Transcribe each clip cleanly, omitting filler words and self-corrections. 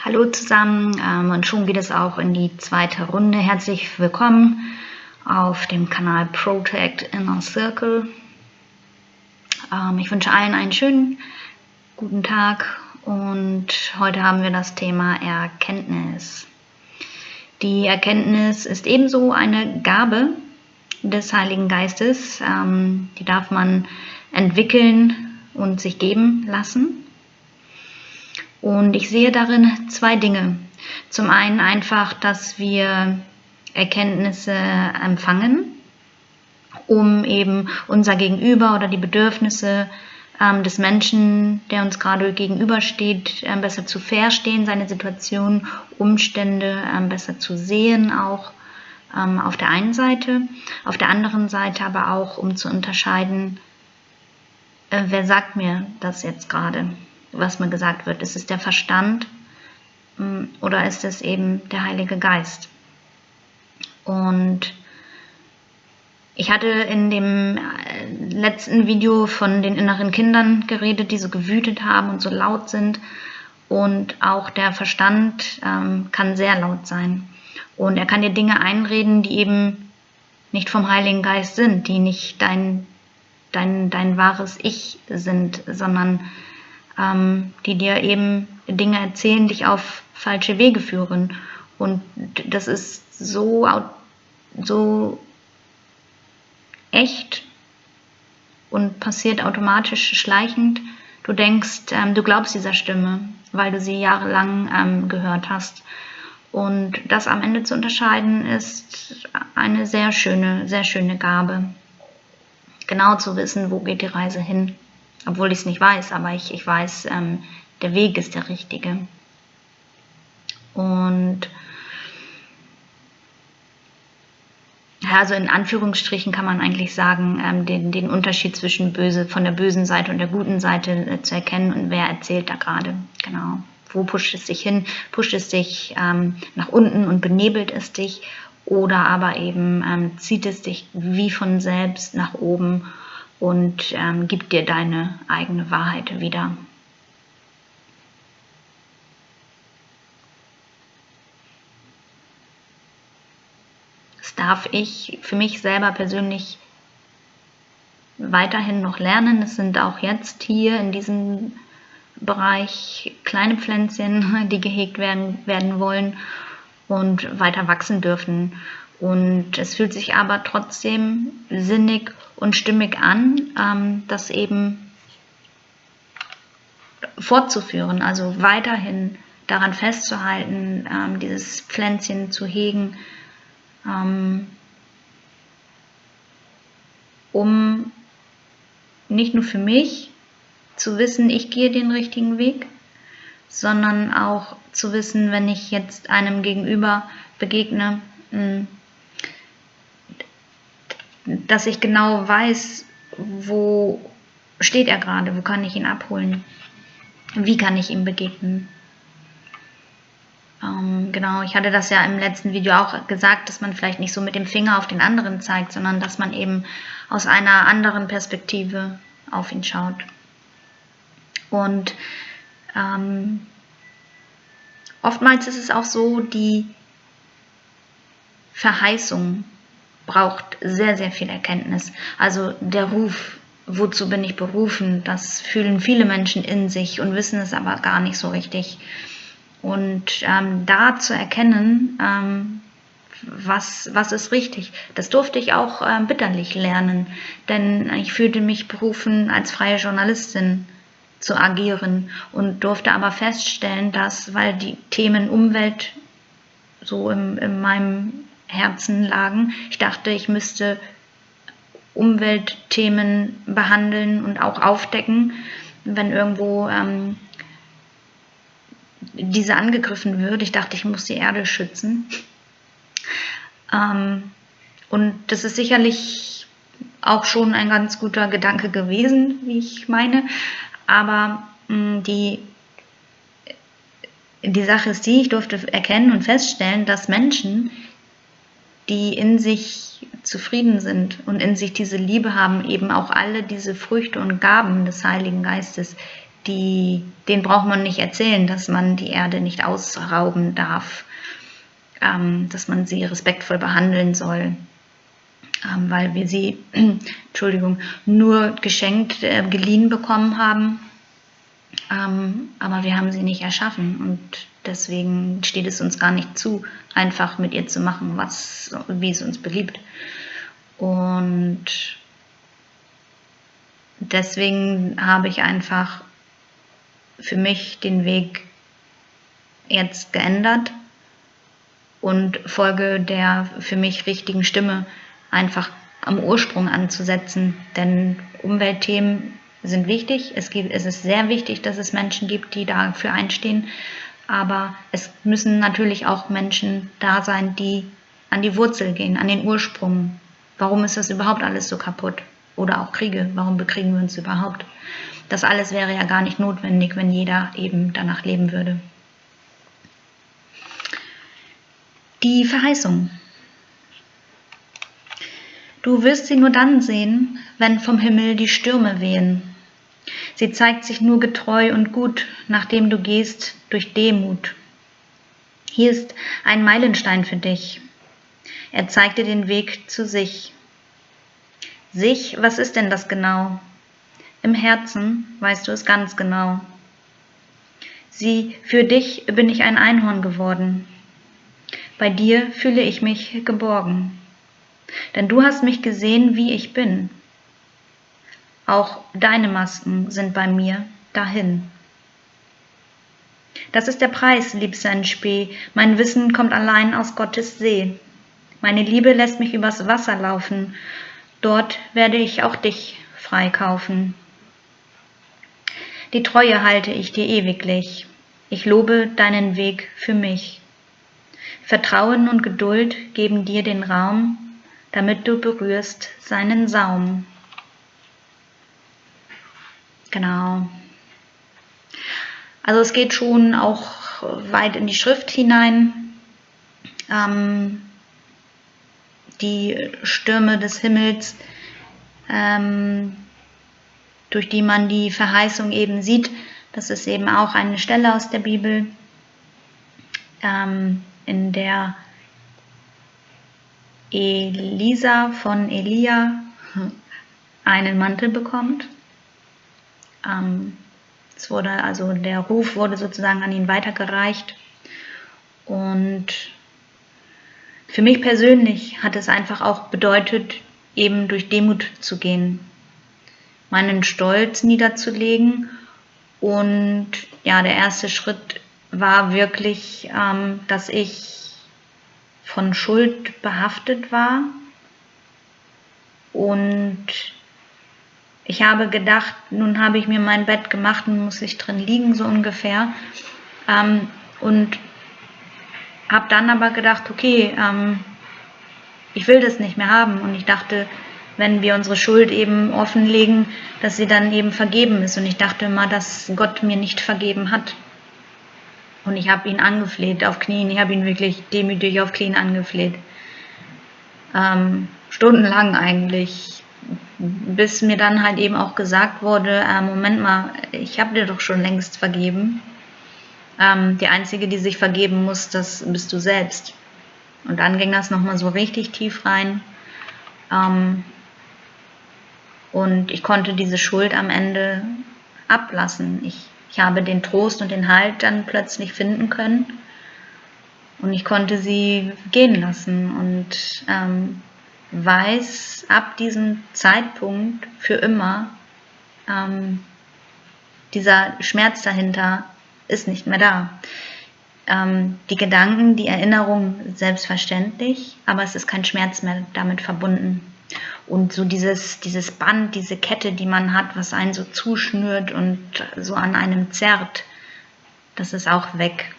Hallo zusammen und schon geht es auch in die zweite Runde. Herzlich willkommen auf dem Kanal Protect Inner Circle. Ich wünsche allen einen schönen guten Tag und heute haben wir das Thema Erkenntnis. Die Erkenntnis ist ebenso eine Gabe des Heiligen Geistes. Die darf man entwickeln und sich geben lassen. Und ich sehe darin zwei Dinge. Zum einen einfach, dass wir Erkenntnisse empfangen, um eben unser Gegenüber oder die Bedürfnisse des Menschen, der uns gerade gegenübersteht, besser zu verstehen, seine Situation, Umstände besser zu sehen, auch auf der einen Seite. Auf der anderen Seite aber auch, um zu unterscheiden, wer sagt mir das jetzt gerade? Was mir gesagt wird. Ist es der Verstand oder ist es eben der Heilige Geist? Und ich hatte in dem letzten Video von den inneren Kindern geredet, die so gewütet haben und so laut sind. Und auch der Verstand kann sehr laut sein. Und er kann dir Dinge einreden, die eben nicht vom Heiligen Geist sind, die nicht dein wahres Ich sind, sondern die dir eben Dinge erzählen, dich auf falsche Wege führen. Und das ist so echt und passiert automatisch schleichend. Du denkst, du glaubst dieser Stimme, weil du sie jahrelang gehört hast. Und das am Ende zu unterscheiden, ist eine sehr schöne Gabe. Genau zu wissen, wo geht die Reise hin. Obwohl ich es nicht weiß, aber ich weiß, der Weg ist der richtige. Und ja, also in Anführungsstrichen kann man eigentlich sagen, den Unterschied zwischen von der bösen Seite und der guten Seite zu erkennen und wer erzählt da gerade. Genau. Wo pusht es dich hin? Pusht es dich nach unten und benebelt es dich? Oder aber eben zieht es dich wie von selbst nach oben und gibt dir deine eigene Wahrheit wieder. Das darf ich für mich selber persönlich weiterhin noch lernen. Es sind auch jetzt hier in diesem Bereich kleine Pflänzchen, die gehegt werden wollen und weiter wachsen dürfen. Und es fühlt sich aber trotzdem sinnig und stimmig an, das eben fortzuführen, also weiterhin daran festzuhalten, dieses Pflänzchen zu hegen, um nicht nur für mich zu wissen, ich gehe den richtigen Weg, sondern auch zu wissen, wenn ich jetzt einem Gegenüber begegne, dass ich genau weiß, wo steht er gerade, wo kann ich ihn abholen, wie kann ich ihm begegnen. Genau, ich hatte das ja im letzten Video auch gesagt, dass man vielleicht nicht so mit dem Finger auf den anderen zeigt, sondern dass man eben aus einer anderen Perspektive auf ihn schaut. Und oftmals ist es auch so, die Verheißung braucht sehr, sehr viel Erkenntnis. Also der Ruf, wozu bin ich berufen, das fühlen viele Menschen in sich und wissen es aber gar nicht so richtig. Und da zu erkennen, was ist richtig, das durfte ich auch bitterlich lernen, denn ich fühlte mich berufen, als freie Journalistin zu agieren und durfte aber feststellen, dass, weil die Themen Umwelt so in meinem Herzen lagen, ich dachte, ich müsste Umweltthemen behandeln und auch aufdecken, wenn irgendwo diese angegriffen wird. Ich dachte, ich muss die Erde schützen. Und das ist sicherlich auch schon ein ganz guter Gedanke gewesen, wie ich meine. Aber die Sache ist die, ich durfte erkennen und feststellen, dass Menschen, die in sich zufrieden sind und in sich diese Liebe haben, eben auch alle diese Früchte und Gaben des Heiligen Geistes, denen braucht man nicht erzählen, dass man die Erde nicht ausrauben darf, dass man sie respektvoll behandeln soll, weil wir sie, Entschuldigung, nur geschenkt, geliehen bekommen haben, aber wir haben sie nicht erschaffen und deswegen steht es uns gar nicht zu, einfach mit ihr zu machen, wie es uns beliebt. Und deswegen habe ich einfach für mich den Weg jetzt geändert und folge der für mich richtigen Stimme, einfach am Ursprung anzusetzen. Denn Umweltthemen sind wichtig. Es ist sehr wichtig, dass es Menschen gibt, die dafür einstehen. Aber es müssen natürlich auch Menschen da sein, die an die Wurzel gehen, an den Ursprung. Warum ist das überhaupt alles so kaputt? Oder auch Kriege, warum bekriegen wir uns überhaupt? Das alles wäre ja gar nicht notwendig, wenn jeder eben danach leben würde. Die Verheißung. Du wirst sie nur dann sehen, wenn vom Himmel die Stürme wehen. Sie zeigt sich nur getreu und gut, nachdem du gehst, durch Demut. Hier ist ein Meilenstein für dich. Er zeigt dir den Weg zu sich. Sich, was ist denn das genau? Im Herzen weißt du es ganz genau. Sieh, für dich bin ich ein Einhorn geworden. Bei dir fühle ich mich geborgen. Denn du hast mich gesehen, wie ich bin. Auch deine Masken sind bei mir dahin. Das ist der Preis, liebster in Spee. Mein Wissen kommt allein aus Gottes See. Meine Liebe lässt mich übers Wasser laufen. Dort werde ich auch dich freikaufen. Die Treue halte ich dir ewiglich. Ich lobe deinen Weg für mich. Vertrauen und Geduld geben dir den Raum, damit du berührst seinen Saum. Genau. Also es geht schon auch weit in die Schrift hinein. Die Stürme des Himmels, durch die man die Verheißung eben sieht, das ist eben auch eine Stelle aus der Bibel, in der Elisa von Elia einen Mantel bekommt. Der Ruf wurde sozusagen an ihn weitergereicht. Und für mich persönlich hat es einfach auch bedeutet, eben durch Demut zu gehen, meinen Stolz niederzulegen. Und ja, der erste Schritt war wirklich, dass ich von Schuld behaftet war. Und ich habe gedacht, nun habe ich mir mein Bett gemacht, nun muss ich drin liegen, so ungefähr. Und habe dann aber gedacht, okay, ich will das nicht mehr haben. Und ich dachte, wenn wir unsere Schuld eben offenlegen, dass sie dann eben vergeben ist. Und ich dachte immer, dass Gott mir nicht vergeben hat. Und ich habe ihn angefleht auf Knien. Ich habe ihn wirklich demütig auf Knien angefleht. Stundenlang eigentlich. Bis mir dann halt eben auch gesagt wurde, Moment mal, ich habe dir doch schon längst vergeben. Die Einzige, die sich vergeben muss, das bist du selbst. Und dann ging das nochmal so richtig tief rein. Und ich konnte diese Schuld am Ende ablassen. Ich habe den Trost und den Halt dann plötzlich finden können. Und ich konnte sie gehen lassen und weiß ab diesem Zeitpunkt für immer, dieser Schmerz dahinter ist nicht mehr da. Die Gedanken, die Erinnerungen selbstverständlich, aber es ist kein Schmerz mehr damit verbunden. Und so dieses Band, diese Kette, die man hat, was einen so zuschnürt und so an einem zerrt, das ist auch weg.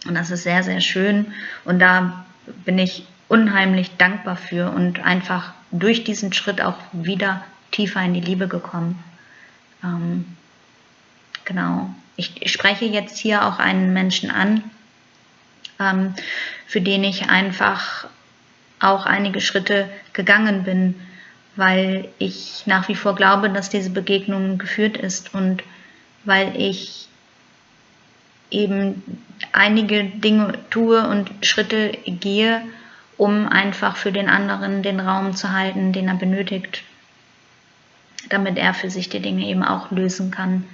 Und das ist sehr, sehr schön. Und da bin ich unheimlich dankbar für und einfach durch diesen Schritt auch wieder tiefer in die Liebe gekommen. Genau. Ich spreche jetzt hier auch einen Menschen an, für den ich einfach auch einige Schritte gegangen bin, weil ich nach wie vor glaube, dass diese Begegnung geführt ist und weil ich eben einige Dinge tue und Schritte gehe, um einfach für den anderen den Raum zu halten, den er benötigt, damit er für sich die Dinge eben auch lösen kann.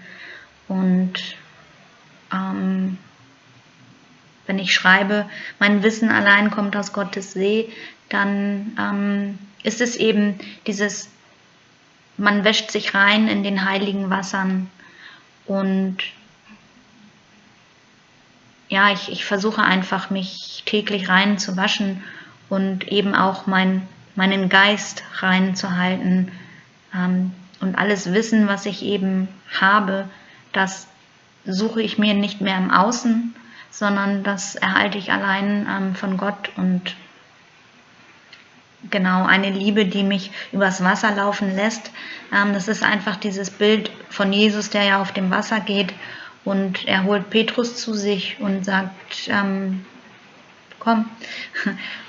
Und wenn ich schreibe, mein Wissen allein kommt aus Gottes See, dann ist es eben dieses, man wäscht sich rein in den heiligen Wassern. Und ja, ich versuche einfach, mich täglich rein zu waschen und eben auch meinen Geist rein zu halten. Und alles Wissen, was ich eben habe, das suche ich mir nicht mehr im Außen, sondern das erhalte ich allein von Gott. Und genau, eine Liebe, die mich übers Wasser laufen lässt, das ist einfach dieses Bild von Jesus, der ja auf dem Wasser geht. Und er holt Petrus zu sich und sagt, komm.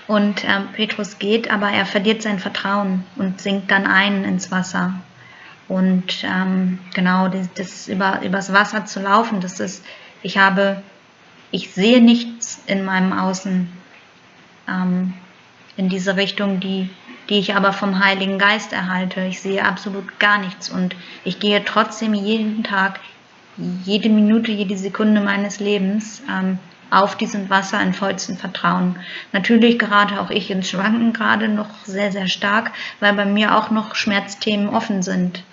Und Petrus geht, aber er verliert sein Vertrauen und sinkt dann ein ins Wasser. Und genau, das übers Wasser zu laufen, das ist, ich sehe nichts in meinem Außen in diese Richtung, die ich aber vom Heiligen Geist erhalte. Ich sehe absolut gar nichts und ich gehe trotzdem jeden Tag, jede Minute, jede Sekunde meines Lebens auf diesem Wasser in vollstem Vertrauen. Natürlich gerate auch ich ins Schwanken gerade noch sehr, sehr stark, weil bei mir auch noch Schmerzthemen offen sind,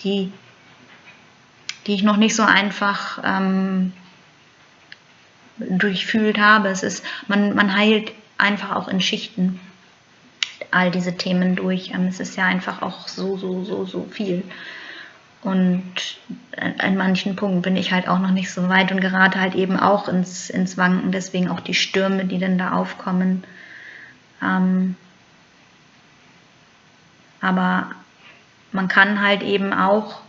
die ich noch nicht so einfach durchfühlt habe. Es ist, man heilt einfach auch in Schichten all diese Themen durch. Es ist ja einfach auch so viel. Und an manchen Punkten bin ich halt auch noch nicht so weit und gerate halt eben auch ins Wanken, deswegen auch die Stürme, die dann da aufkommen. Aber man kann halt eben auch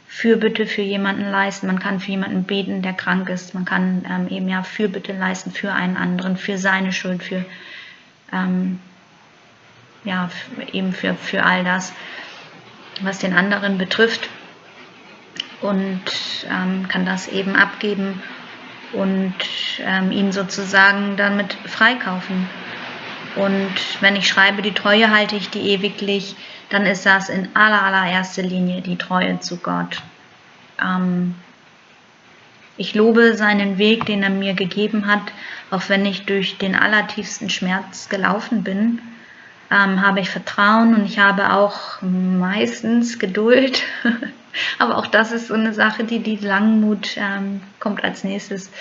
Fürbitte für jemanden leisten, man kann für jemanden beten, der krank ist, man kann eben ja Fürbitte leisten für einen anderen, für seine Schuld, für ja, eben für all das, was den anderen betrifft, und kann das eben abgeben und ihn sozusagen damit freikaufen. Und wenn ich schreibe, die Treue halte ich die ewiglich, dann ist das in allererster Linie die Treue zu Gott. Ich lobe seinen Weg, den er mir gegeben hat, auch wenn ich durch den allertiefsten Schmerz gelaufen bin, habe ich Vertrauen und ich habe auch meistens Geduld. Aber auch das ist so eine Sache, die Langmut kommt als nächstes.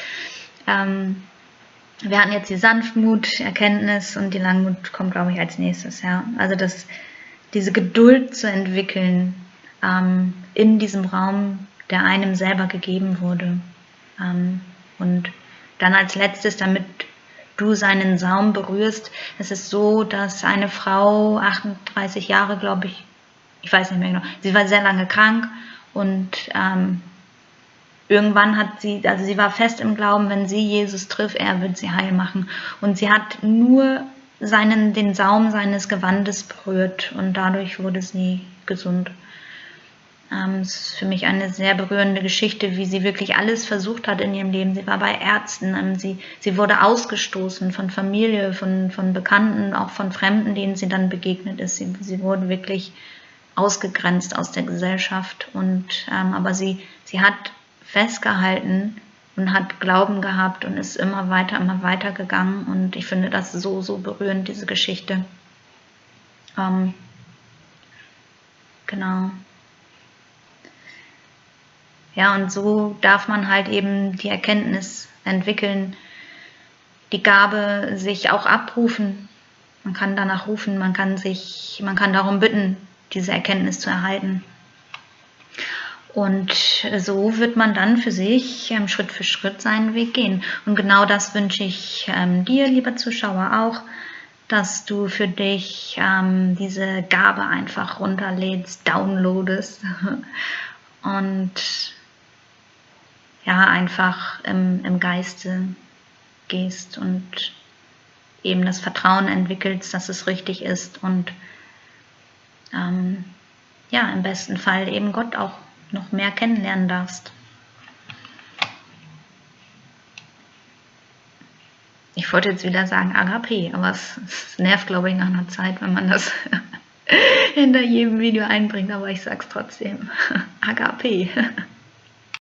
Wir hatten jetzt die Sanftmut, Erkenntnis und die Langmut kommt, glaube ich, als nächstes. Ja. Also diese Geduld zu entwickeln in diesem Raum, der einem selber gegeben wurde. Und dann als letztes, damit du seinen Saum berührst. Es ist so, dass eine Frau, 38 Jahre, glaube ich weiß nicht mehr genau, sie war sehr lange krank und irgendwann hat sie war fest im Glauben, wenn sie Jesus trifft, er wird sie heil machen. Und sie hat nur den Saum seines Gewandes berührt und dadurch wurde sie gesund. Das ist für mich eine sehr berührende Geschichte, wie sie wirklich alles versucht hat in ihrem Leben. Sie war bei Ärzten, sie wurde ausgestoßen von Familie, von Bekannten, auch von Fremden, denen sie dann begegnet ist. Sie wurde wirklich ausgegrenzt aus der Gesellschaft. Aber sie hat festgehalten und hat Glauben gehabt und ist immer weiter gegangen. Und ich finde das so berührend, diese Geschichte. Genau. Ja, und so darf man halt eben die Erkenntnis entwickeln, die Gabe sich auch abrufen. Man kann danach rufen, man kann darum bitten, diese Erkenntnis zu erhalten. Und so wird man dann für sich Schritt für Schritt seinen Weg gehen. Und genau das wünsche ich dir, lieber Zuschauer, auch, dass du für dich diese Gabe einfach runterlädst, downloadest und ja, einfach im Geiste gehst und eben das Vertrauen entwickelst, dass es richtig ist und ja, im besten Fall eben Gott auch noch mehr kennenlernen darfst. Ich wollte jetzt wieder sagen Agape, aber es nervt, glaube ich, nach einer Zeit, wenn man das hinter jedem Video einbringt, aber ich sag's trotzdem. Agape.